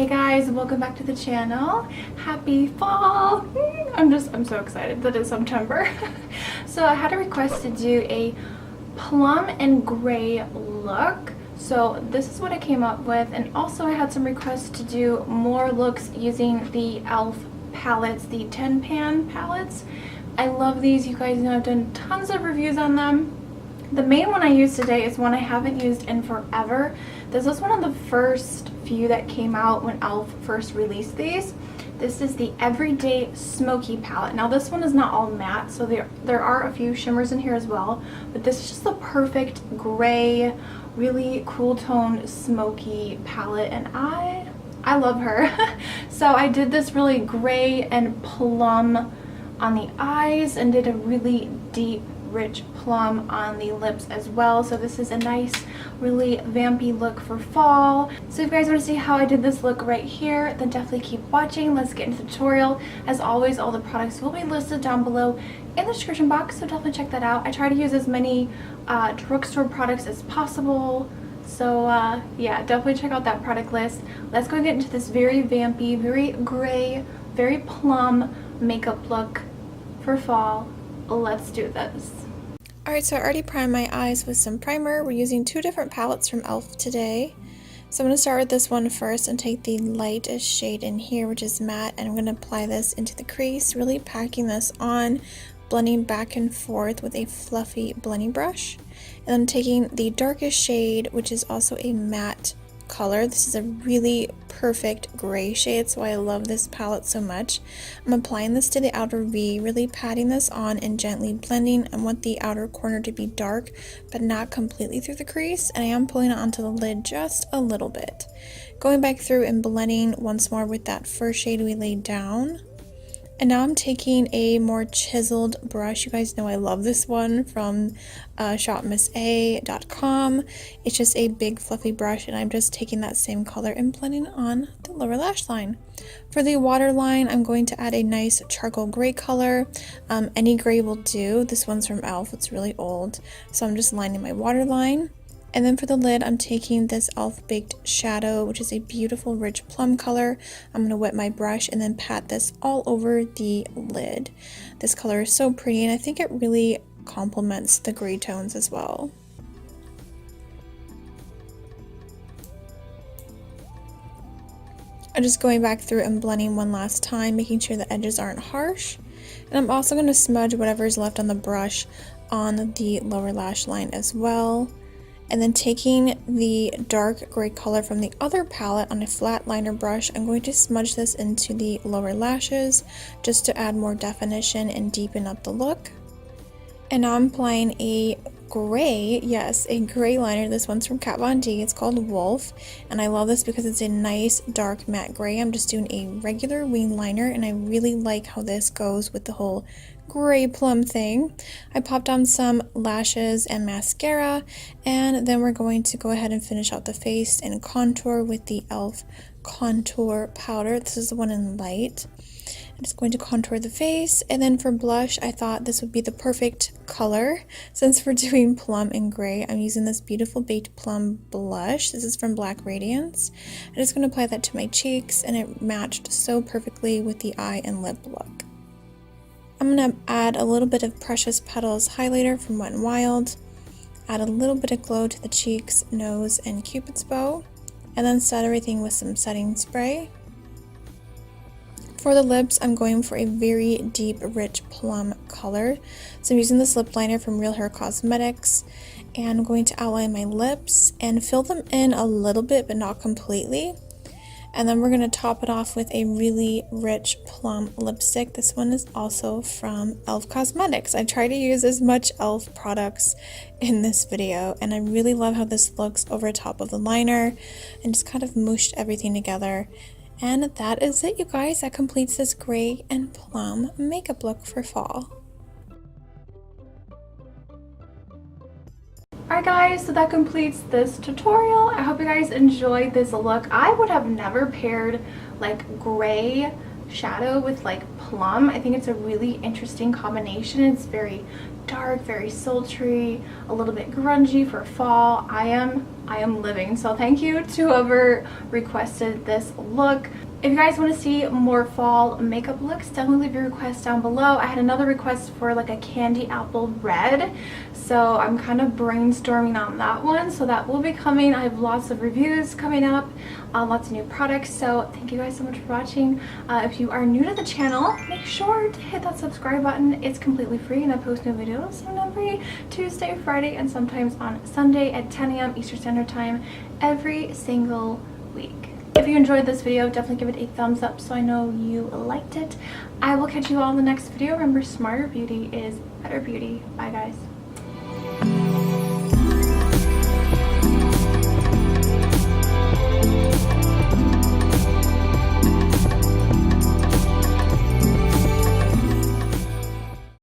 Hey guys, welcome back to the channel. Happy fall! I'm so excited that it's September. So I had a request to do a plum and gray look. So this is what I came up with, and also I had some requests to do more looks using the e.l.f. palettes, the 10 pan palettes. I love these. You guys know I've done tons of reviews on them. The main one I use today is one I haven't used in forever. This was one of the first few that came out when e.l.f. first released these. This is the Everyday Smoky palette. Now this one is not all matte, so there are a few shimmers in here as well, but this is just the perfect gray, really cool tone smoky palette, and I love her. So I did this really gray and plum on the eyes and did a really deep rich plum on the lips as well. So this is a nice, really vampy look for fall. So if you guys want to see how I did this look right here, then definitely keep watching. Let's get into the tutorial. As always, all the products will be listed down below in the description box, so definitely check that out. I try to use as many drugstore products as possible. So yeah, definitely check out that product list. Let's go get into this very vampy, very gray, very plum makeup look for fall. Let's do this. Alright, so I already primed my eyes with some primer. We're using two different palettes from e.l.f. today. So I'm going to start with this one first and take the lightest shade in here, which is matte, and I'm going to apply this into the crease, really packing this on, blending back and forth with a fluffy blending brush. And I'm taking the darkest shade, which is also a matte color. This is a really perfect gray shade, so I love this palette so much. I'm applying this to the outer V, really patting this on and gently blending. I want the outer corner to be dark, but not completely through the crease, and I am pulling it onto the lid just a little bit. Going back through and blending once more with that first shade we laid down. And now I'm taking a more chiseled brush. You guys know I love this one from shopmissaa.com. It's just a big fluffy brush, and I'm just taking that same color and blending on the lower lash line. For the waterline, I'm going to add a nice charcoal gray color. Any gray will do. This one's from e.l.f. It's really old. So I'm just lining my waterline. And then for the lid, I'm taking this e.l.f. Baked Shadow, which is a beautiful rich plum color. I'm going to wet my brush and then pat this all over the lid. This color is so pretty, and I think it really complements the gray tones as well. I'm just going back through and blending one last time, making sure the edges aren't harsh. And I'm also going to smudge whatever is left on the brush on the lower lash line as well. And then taking the dark gray color from the other palette on a flat liner brush, I'm going to smudge this into the lower lashes just to add more definition and deepen up the look. And now I'm applying a gray, yes, a gray liner. This one's from Kat Von D. It's called Wolf, and I love this because it's a nice dark matte gray. I'm just doing a regular wing liner, and I really like how this goes with the whole gray plum thing. I popped on some lashes and mascara, and then we're going to go ahead and finish out the face and contour with the e.l.f. contour powder. This is the one in light. I'm just going to contour the face, and then for blush, I thought this would be the perfect color. Since we're doing plum and gray, I'm using this beautiful baked plum blush. This is from Black Radiance. I'm just going to apply that to my cheeks, and it matched so perfectly with the eye and lip look. I'm going to add a little bit of Precious Petals highlighter from Wet n Wild, add a little bit of glow to the cheeks, nose, and Cupid's bow, and then set everything with some setting spray. For the lips, I'm going for a very deep, rich plum color. So I'm using this lip liner from Real Hair Cosmetics, and I'm going to outline my lips and fill them in a little bit, but not completely. And then we're going to top it off with a really rich plum lipstick. This one is also from e.l.f. Cosmetics. I try to use as much e.l.f. products in this video, and I really love how this looks over top of the liner and just kind of mooshed everything together. And that is it, you guys. That completes this gray and plum makeup look for fall. Alright guys, so that completes this tutorial. I hope you guys enjoyed this look. I would have never paired like gray shadow with like plum. I think it's a really interesting combination. It's very dark, very sultry, a little bit grungy for fall. I am living. So thank you to whoever requested this look. If you guys want to see more fall makeup looks, definitely leave your request down below. I had another request for like a candy apple red, so I'm kind of brainstorming on that one. So that will be coming. I have lots of reviews coming up, lots of new products. So thank you guys so much for watching. If you are new to the channel, make sure to hit that subscribe button. It's completely free and I post new videos every Tuesday, Friday, and sometimes on Sunday at 10 a.m. Eastern Standard Time every single week. If you enjoyed this video, definitely give it a thumbs up so I know you liked it. I will catch you all in the next video. Remember, smarter beauty is better beauty. Bye, guys.